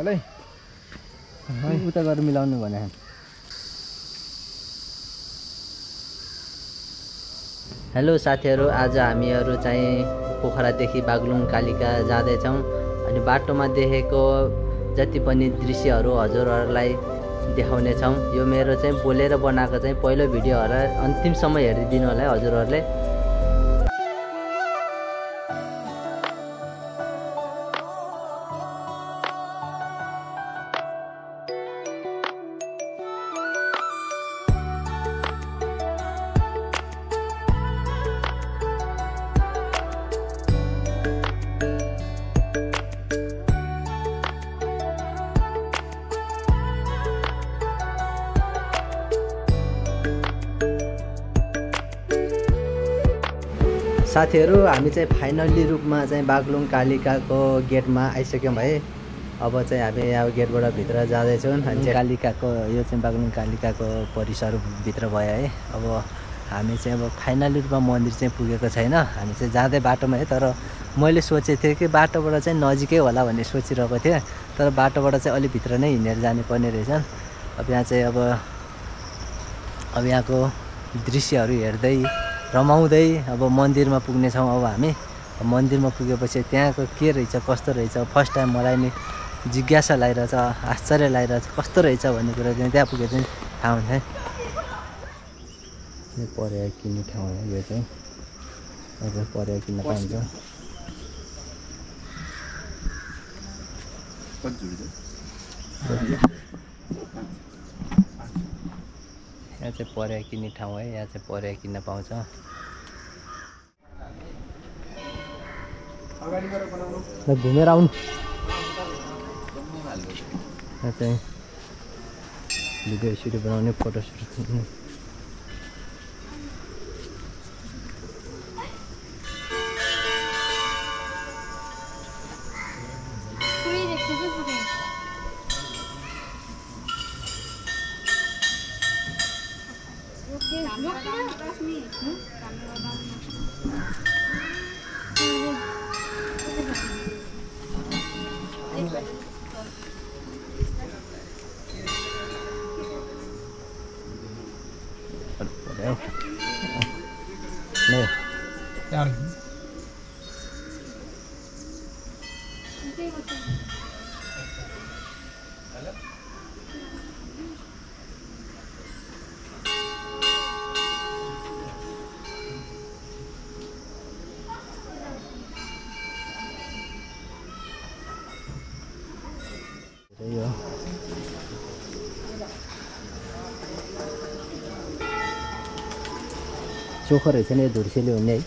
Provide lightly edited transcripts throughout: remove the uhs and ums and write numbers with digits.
साइकलै उता गएर मिलाउनु भने। हेलो साथीहरू, आज हामीहरू चाहिँ पोखरादेखि बागलुङ कालिका जाँदैछौँ। अनि बाटोमा देखेको जति पनि दृश्यहरू हजुरहरूलाई देखाउनेछौँ। यो मेरो चाहिँ बोलेर बनाएको चाहिँ पहिलो भिडियो होला, अन्तिमसम्म हेरिदिनु होला है हजुरहरूले। साथीहरू, हामी चाहिँ फाइनल्ली रूपमा चाहिँ बागलुङ कालिकाको गेटमा आइसक्यौँ है। अब चाहिँ हामी अब गेटबाट भित्र जाँदैछौँ। अनि चाहिँ कालिकाको यो चाहिँ बागलुङ कालिकाको परिसरभित्र भयो है। अब हामी चाहिँ अब फाइनल्ली रूपमा मन्दिर चाहिँ पुगेको छैन। हामी चाहिँ जाँदै बाटोमा है, तर मैले सोचेको थिएँ कि बाटोबाट चाहिँ नजिकै होला भन्ने सोचिरहेको थिएँ, तर बाटोबाट चाहिँ अलिक भित्र नै हिँडेर जानुपर्ने रहेछ। अब यहाँ चाहिँ अब यहाँको दृश्यहरू हेर्दै रमाउँदै अब मन्दिरमा पुग्नेछौँ। अब हामी मन्दिरमा पुगेपछि त्यहाँको के रहेछ कस्तो रहेछ, फर्स्ट टाइम मलाई नि जिज्ञासा लागिरहेछ, आश्चर्य लागिरहेछ कस्तो रहेछ भन्ने कुरा चाहिँ त्यहाँ पुगेर चाहिँ थाहा हुन्छ है। यो पर्या किन्ने ठाउँ हो यो चाहिँ, अझ पर्या किन्न पाउँछ। यहाँ चाहिँ पर्या किन्ने ठाउँ है, यहाँ चाहिँ पर्या किन्न पाउँछ। घुमेर आउनु। यहाँ चाहिँ भिडियो सुट बनाउने, फोटो सुट। चोखो रहेछ नि धुर्सेले हुने है।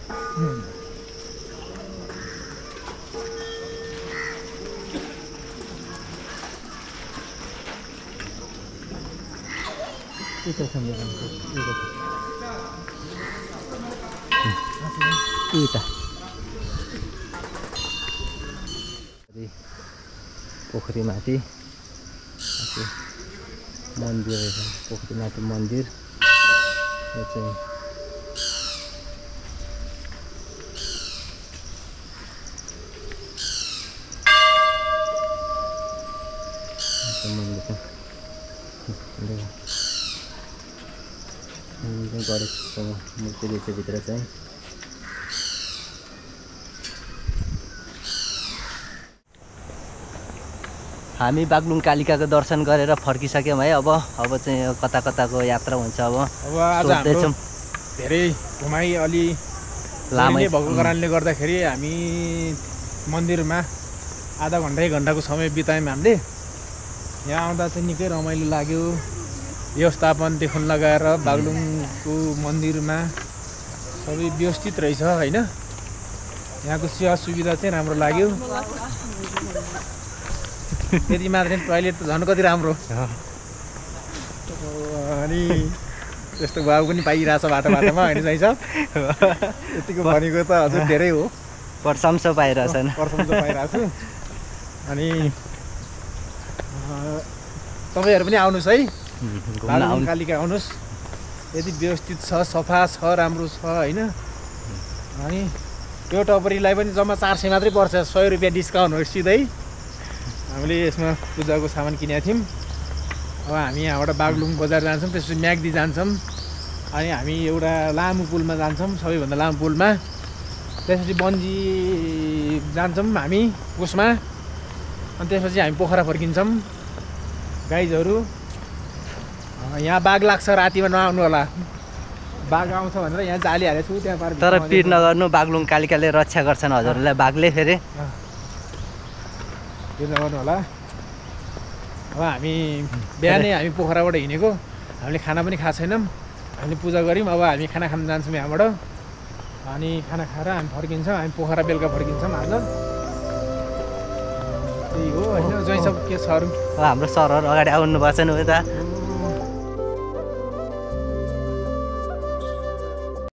पोखरीमाथि मन्दिर रहेछ, पोखरीमाथि मन्दिर। यो चाहिँ गणेशको मूर्ति रहेछ भित्र चाहिँ। हामी बागलुङ कालिकाको दर्शन गरेर फर्किसक्यौँ है। अब चाहिँ कता कताको यात्रा हुन्छ। अब आज हाम्रो धेरै घुमाइ अलि लामै भएको कारणले गर्दाखेरि हामी मन्दिरमा आधा घन्टा 1 घन्टाको समय बितायौँ हामीले। यहाँ आउँदा चाहिँ निकै रमाइलो लाग्यो। व्यवस्थापनदेखि लगाएर बागलुङको मन्दिरमा सबै व्यवस्थित रहेछ हैन। यहाँको सेवा सुविधा चाहिँ राम्रो लाग्यो। त्यति मात्रै, टोयलेट त झन् कति राम्रो। अनि त्यस्तो भाउ पनि पाइरहेछ बाटो बाटोमा होइन चाहिँ सब। यतिको भनेको त हजुर धेरै हो। प्रशंसा पाइरहेछन्, प्रशंसा पाइरहेको छु। अनि तपाईहरु पनि आउनुस् है, बागलुङ कालिका आउनुस्। यदि व्यवस्थित छ, सफा छ, राम्रो छ हैन। अनि त्यो टपरीलाई पनि जम्मा 400 मात्रै पर्छ, 100 रुपैयाँ डिस्काउन्ट हो सिधै। हामीले यसमा पूजाको सामान किनेका थियौँ। अब हामी यहाँबाट बागलुङ बजार जान्छौँ, त्यसपछि म्याग्दी जान्छौँ, अनि हामी एउटा लामो पुलमा जान्छौँ, सबैभन्दा लामो पुलमा। त्यसपछि बन्जी जान्छौँ हामी उसमा, अनि त्यसपछि हामी पोखरा फर्किन्छौँ। गाइजहरू यहाँ बाघ लाग्छ, रातिमा नआउनु होला, बाघ आउँछ भनेर यहाँ जाली हालेको छु त्यहाँ पार। तर पिर नगर्नु, बागलुङ कालिकाले रक्षा गर्छन् हजुरहरूलाई बाघले फेरि। पिर नगर्नु होला। अब हामी बिहानै हामी पोखराबाट हिँडेको, हामीले खाना पनि खाएको छैनौँ, हामीले पूजा गऱ्यौँ। अब हामी खाना खान जान्छौँ यहाँबाट, अनि खाना खाएर हामी फर्किन्छौँ। हामी पोखरा बेलुका फर्किन्छौँ आज। त्यही हो होइन, जहीँ सब के छ अरू। हाम्रो सरहरू अगाडि आउनु भएको छ नि उता।